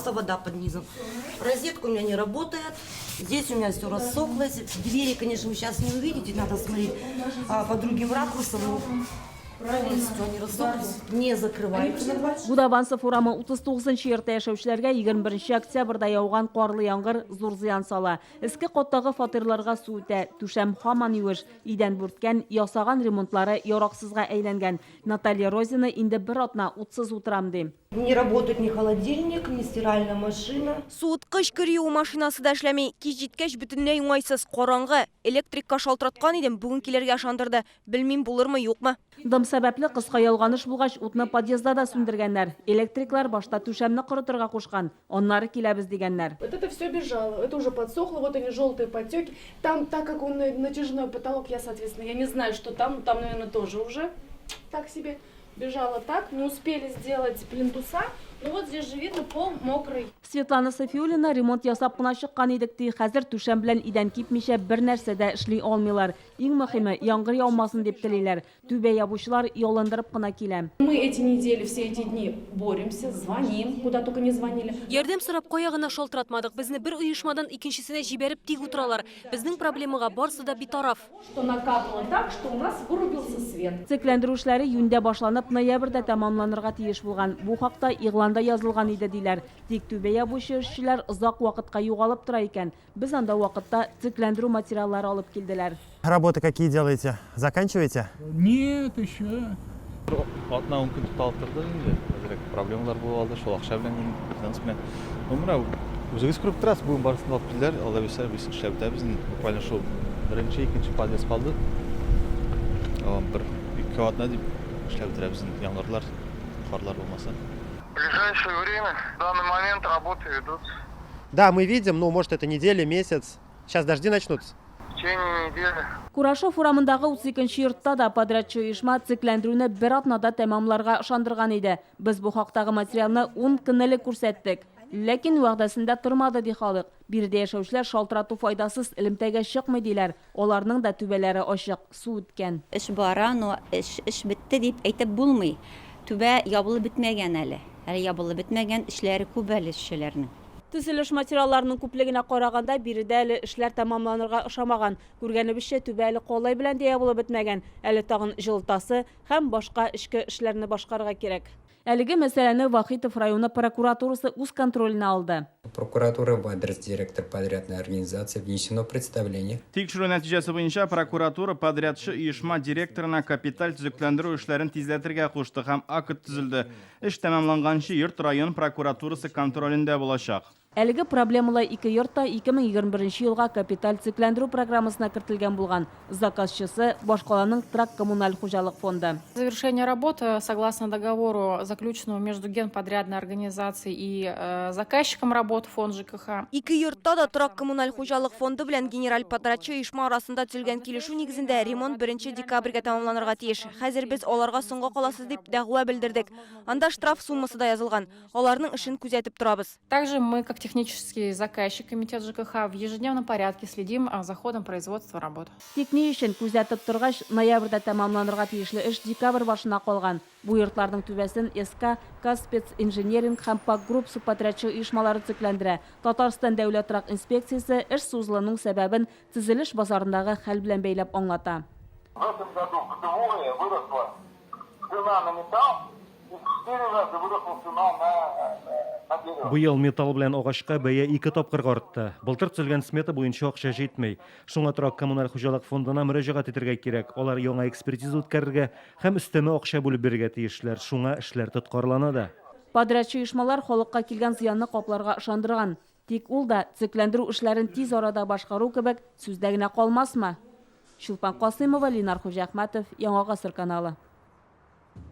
просто вода под низом. Розетка у меня не работает. Здесь у меня все рассохлось. Двери, конечно, вы сейчас не увидите, надо смотреть по другим ракурсам. Полностью они рассохлись, не закрываются. Будаванцев урамы 39-ші ерті яшәүшілерге 21 октябрда яуған қарлы яңғыр зор зиян сала. Іскі қоттағы фатирларға су үтә, түшәм хаман юыш, идән бүрткен, ясаған ремонтлары ярақсызға әйләнгән. Наталья Розина инде бір атна утсыз утырамды. Не работает ни холодильник, ни стиральная машина. Суыткыч кіріу машинасы да эшләмей, кич җиткәч бөтенләй уңайсыз қараңғы. Электрикка шалтыраткан идем, бүген килергә ышандырды. Белмим булырмы, юкмы? Дым сәбәпле кыска ялганыш булгач, утны подъездда да сүндергәннәр. Электриклар башта түшәмне корытырга кушкан, аннары киләбез дигәннәр. Вот это все бежало, это уже подсохло, вот они желтые потеки. Там, так как он натяжной потолок, я, соответственно, я не знаю, что там, наверное, тоже уже так себе бежало так. Не успели сделать плинтуса, но вот здесь же видно пол мокрый. Светлана Софиулина ремонт ясап кына чыккан идекти, хәзер түшәм белән идән кипмичә бер нәрсә дә эшли алмыйлар. Иң мөһиме, яңгыр яумасын дип телиләр. Түбә ябучылар ялындырып кына килә. Мы эти недели, все эти дни боремся, звоним, куда только не звонили. Ярдәм сорап каягына шалтыратмадык. Безне бер оешмадан икенчесенә җибәреп тик утыралар. Безнең проблемага барсы да битараф. Что накапало так, что у нас вырубился свет. Цикләндерү эшләре июньдә башланып, ноябрьдә тәмамланырга тиеш булган. Бу хакта игъланда язылган иде диләр. Тик түбә ябучы эшчеләр озак вакытка югалып тора икән. Без анда вакытта цикләндерү материаллары алып килделәр. Работы какие делаете? Заканчиваете? Нет, еще. Атна 10 күн тоталып торды инде. Хәзер проблемалар булып алды, шул акча белән финанс белән. Менә үзегез күреп торасыз, бүген барысын алып килделәр. Алла бирсә, без эшләп бетәбез. Буквально шул беренче, икенче подъезд калды. Бер 2 атна дип эшләп бетерәбез. Яңгырлар, карлар булмаса. В ближайшее время, в данный момент работы идут. Да, мы видим, ну, может, это неделя, месяц. Сейчас дожди начнутся. В течение недели. Курашов урамындагы 32-нче йортта да подрядчы оешма цикләндерүне бер атнада тәмамларга ышандырган иде. Без бу хактагы материалны 10 көн элек күрсәттек. Ләкин вәгъдәсендә тормады ди халык. Бирдә яшәүчеләр шалтырату файдасыз элемтәгә чыкмый диләр. Аларның да түбәләре ачык, су үткән. Эш бара, но эш бетте дип әйтеп булмый. Түбә ябылып бетмәгән әле. Әле ябылып бетмәгән эшләре күп әле эшчеләрнең. Төзелеш материалларының күплегенә караганда биредә әле эшләр тәмамланырга ошамаган. Күргәнебезчә түбә әле колай белән дә ябылып бетмәгән. Әле тагын җылытасы һәм башка эшке эшләрне башкарырга кирәк. Әлеге мәсьәләне Вахитов районы прокуратурасы үз контролена алды. Прокуратура в адрес директор подрядной организации внесено представление. Тикшерү нәтиҗәсе буенча прокуратура подрядчы оешма директорына капиталь төзекләндерү эшләрен тизләтергә кушты һәм акт төзелде. Эш тәмамланганчы йорт район прокуратурасы контролендә булачак. Әлеге проблемалы 2 йортта 2021 елга капиталь цикләндерү программасына кертелгән булган. Заказчысы Башкаланың Трак коммуналь хуҗалык фонды. Завершение работы согласно договору, заключенному между генподрядной организацией и заказчиком работ фонд ЖКХ. 2 йортта да Трак коммуналь хуҗалык фонды белән генераль подрядчы оешма арасында төзелгән килешү нигезендә ремонт 1 декабрьгә тәмамланырга тиеш. Хәзер без аларга соңга каласыз дип дәгъва белдердек. Анда штраф суммасы да язылган. Аларның эшен күзәтеп торабыз. Также мы, как технический заказчик, комитет ЖКХ, в ежедневном порядке следим за ходом производства работ. Тик ни өчен күзәтеп торгач, ноябрьдә тәмамланырга тиешле эш декабрь башына калган. Бу йортларның түбәсен СК, Каспецинженеринг һәм Пак Групп субподрядчы оешмалары цикләндерә. Татарстан дәүләт рак инспекциясе эш сузылуның сәбәбен төзелеш базарындагы хәл белән бәйләп аңлата. В этом году вдвое выросла цена на металл и в 4 раза выросла цена на дерево. Быел металл белән агачка бәя 2 тапкырга артты. Былтыр төзелгән смета буенча акча җитмәй. Шуңа Трак коммуналь хуҗалык фондына мөрәҗәгать итәргә кирәк. Алар яңа экспертиза үткәрергә һәм өстәмә акча бүлеп бирергә тиешләр. Шуңа эшләр тоткарлана да. Подрядчы оешмалар халыкка килгән зыянны капларга ышандырган. Тик ул да цикләндерү эшләрен тиз арада башкару кебек сүздә генә калмасмы? Чулпан Касыймова, Ленар Хуҗахмәтов, Яңа Гасыр каналы.